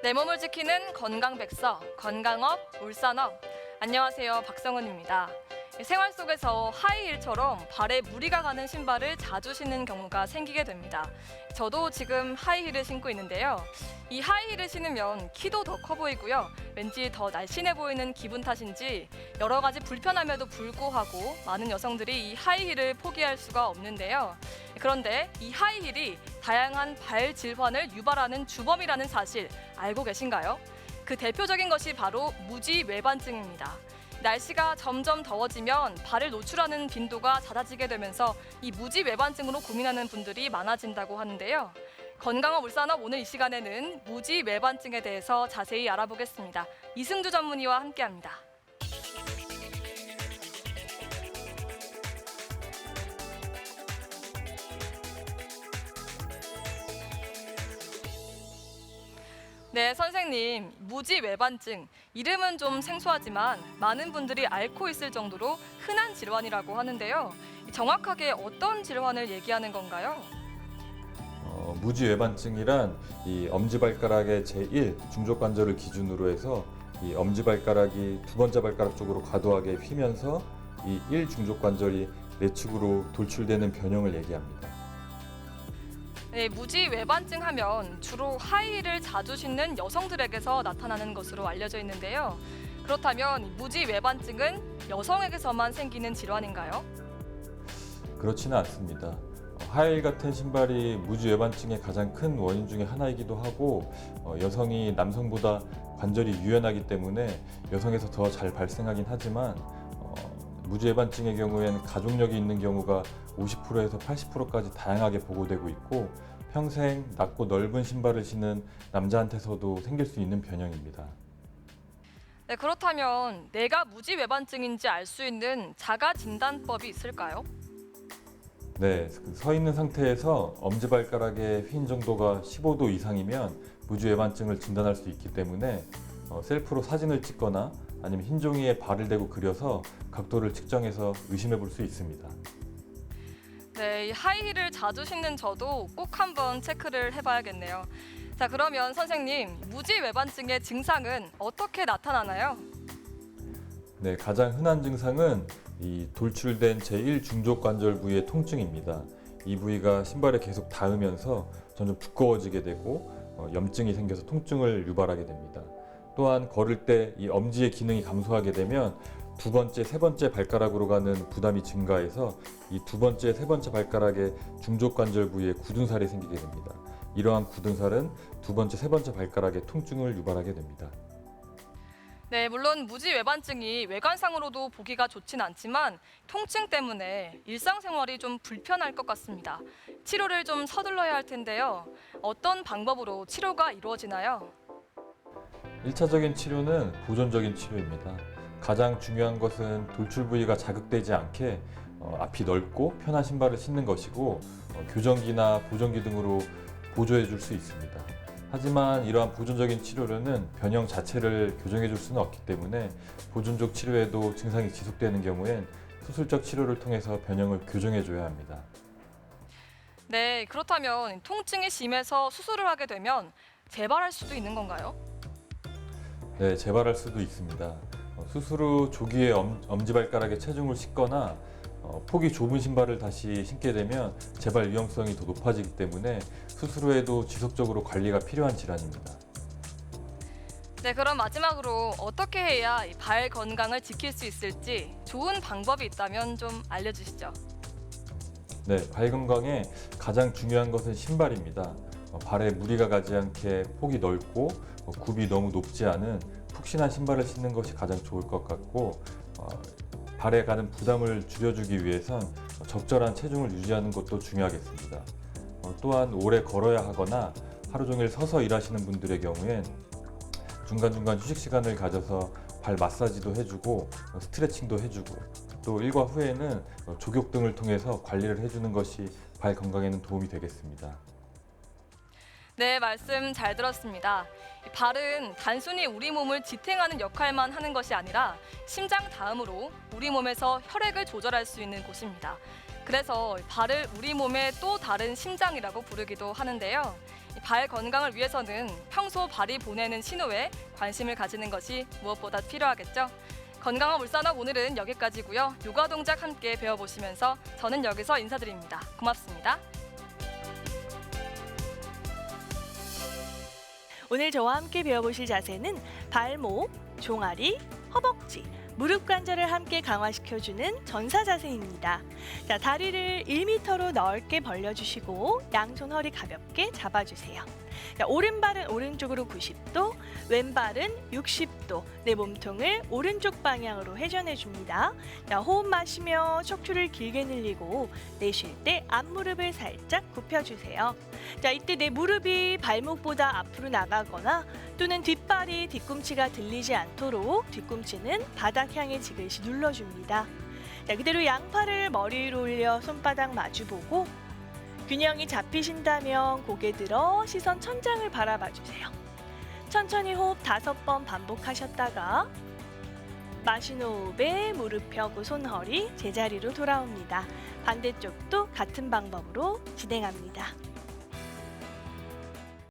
내 몸을 지키는 건강백서, 건강업, 울산업. 안녕하세요, 박성은입니다. 생활 속에서 하이힐처럼 발에 무리가 가는 신발을 자주 신는 경우가 생기게 됩니다. 저도 지금 하이힐을 신고 있는데요. 이 하이힐을 신으면 키도 더 커 보이고요. 왠지 더 날씬해 보이는 기분 탓인지 여러 가지 불편함에도 불구하고 많은 여성들이 이 하이힐을 포기할 수가 없는데요. 그런데 이 하이힐이 다양한 발 질환을 유발하는 주범이라는 사실 알고 계신가요? 그 대표적인 것이 바로 무지외반증입니다. 날씨가 점점 더워지면 발을 노출하는 빈도가 잦아지게 되면서 이 무지외반증으로 고민하는 분들이 많아진다고 하는데요. 건강업 울산업 오늘 이 시간에는 무지외반증에 대해서 자세히 알아보겠습니다. 이승주 전문의와 함께합니다. 네, 선생님, 무지외반증. 이름은 좀 생소하지만 많은 분들이 앓고 있을 정도로 흔한 질환이라고 하는데요. 정확하게 어떤 질환을 얘기하는 건가요? 무지외반증이란 이 엄지발가락의 제1 중족관절을 기준으로 해서 이 엄지발가락이 두 번째 발가락 쪽으로 과도하게 휘면서 이 1중족관절이 내측으로 돌출되는 변형을 얘기합니다. 네, 무지외반증 하면 주로 하이힐을 자주 신는 여성들에게서 나타나는 것으로 알려져 있는데요. 그렇다면 무지외반증은 여성에게서만 생기는 질환인가요? 그렇지는 않습니다. 하이힐 같은 신발이 무지외반증의 가장 큰 원인 중에 하나이기도 하고 여성이 남성보다 관절이 유연하기 때문에 여성에서 더 잘 발생하긴 하지만 무지외반증의 경우에는 가족력이 있는 경우가 50%에서 80%까지 다양하게 보고되고 있고 평생 낮고 넓은 신발을 신는 남자한테서도 생길 수 있는 변형입니다. 네, 그렇다면 내가 무지외반증인지 알 수 있는 자가 진단법이 있을까요? 네, 서 있는 상태에서 엄지발가락의 휜 정도가 15도 이상이면 무지외반증을 진단할 수 있기 때문에 셀프로 사진을 찍거나 아니면 흰 종이에 발을 대고 그려서 각도를 측정해서 의심해 볼 수 있습니다. 네, 이 하이힐을 자주 신는 저도 꼭 한번 체크를 해봐야겠네요. 자, 그러면 선생님, 무지외반증의 증상은 어떻게 나타나나요? 네, 가장 흔한 증상은 이 돌출된 제1 중족관절 부위의 통증입니다. 이 부위가 신발에 계속 닿으면서 점점 두꺼워지게 되고 염증이 생겨서 통증을 유발하게 됩니다. 또한 걸을 때 이 엄지의 기능이 감소하게 되면 두 번째, 세 번째 발가락으로 가는 부담이 증가해서 이 두 번째, 세 번째 발가락의 중족관절 부위에 굳은살이 생기게 됩니다. 이러한 굳은살은 두 번째, 세 번째 발가락에 통증을 유발하게 됩니다. 네, 물론 무지외반증이 외관상으로도 보기가 좋진 않지만 통증 때문에 일상생활이 좀 불편할 것 같습니다. 치료를 좀 서둘러야 할 텐데요. 어떤 방법으로 치료가 이루어지나요? 1차적인 치료는 보존적인 치료입니다. 가장 중요한 것은 돌출 부위가 자극되지 않게 앞이 넓고 편한 신발을 신는 것이고 교정기나 보정기 등으로 보조해 줄 수 있습니다. 하지만 이러한 보존적인 치료로는 변형 자체를 교정해 줄 수는 없기 때문에 보존적 치료에도 증상이 지속되는 경우엔 수술적 치료를 통해서 변형을 교정해 줘야 합니다. 네, 그렇다면 통증이 심해서 수술을 하게 되면 재발할 수도 있는 건가요? 네, 재발할 수도 있습니다. 수술 후 조기에 엄지발가락에 체중을 싣거나 폭이 좁은 신발을 다시 신게 되면 재발 위험성이 더 높아지기 때문에 수술 후에도 지속적으로 관리가 필요한 질환입니다. 네, 그럼 마지막으로 어떻게 해야 이 발 건강을 지킬 수 있을지 좋은 방법이 있다면 좀 알려주시죠. 네, 발 건강에 가장 중요한 것은 신발입니다. 발에 무리가 가지 않게 폭이 넓고 굽이 너무 높지 않은 푹신한 신발을 신는 것이 가장 좋을 것 같고 발에 가는 부담을 줄여주기 위해선 적절한 체중을 유지하는 것도 중요하겠습니다. 또한 오래 걸어야 하거나 하루 종일 서서 일하시는 분들의 경우엔 중간중간 휴식 시간을 가져서 발 마사지도 해주고 스트레칭도 해주고 또 일과 후에는 족욕 등을 통해서 관리를 해주는 것이 발 건강에는 도움이 되겠습니다. 네, 말씀 잘 들었습니다. 발은 단순히 우리 몸을 지탱하는 역할만 하는 것이 아니라 심장 다음으로 우리 몸에서 혈액을 조절할 수 있는 곳입니다. 그래서 발을 우리 몸의 또 다른 심장이라고 부르기도 하는데요. 발 건강을 위해서는 평소 발이 보내는 신호에 관심을 가지는 것이 무엇보다 필요하겠죠. 건강한 울산업 오늘은 여기까지고요. 요가 동작 함께 배워보시면서 저는 여기서 인사드립니다. 고맙습니다. 오늘 저와 함께 배워보실 자세는 발목, 종아리, 허벅지, 무릎 관절을 함께 강화시켜주는 전사 자세입니다. 자, 다리를 1m로 넓게 벌려주시고 양손 허리 가볍게 잡아주세요. 자, 오른발은 오른쪽으로 90도, 왼발은 60도, 내 몸통을 오른쪽 방향으로 회전해줍니다. 자, 호흡 마시며 척추를 길게 늘리고 내쉴 때 앞무릎을 살짝 굽혀주세요. 자, 이때 내 무릎이 발목보다 앞으로 나가거나 또는 뒷발이 뒤꿈치가 들리지 않도록 뒤꿈치는 바닥 향해 지그시 눌러줍니다. 자, 그대로 양팔을 머리 위로 올려 손바닥 마주보고 균형이 잡히신다면 고개 들어 시선 천장을 바라봐 주세요. 천천히 호흡 5번 반복하셨다가 마신 호흡에 무릎 펴고 손 허리 제자리로 돌아옵니다. 반대쪽도 같은 방법으로 진행합니다.